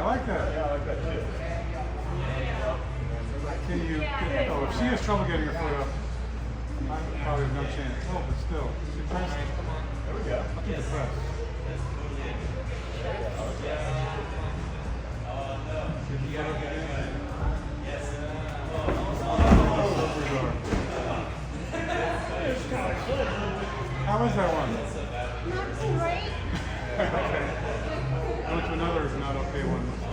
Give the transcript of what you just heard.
I like that. Yeah, I like that too. Can you get, oh, if she has trouble getting her foot up, I probably have no chance. Oh, but still. She pressed. There we go. Look at the press. Did you get her get in? How was that one? Not great. Okay. I went to another not okay one.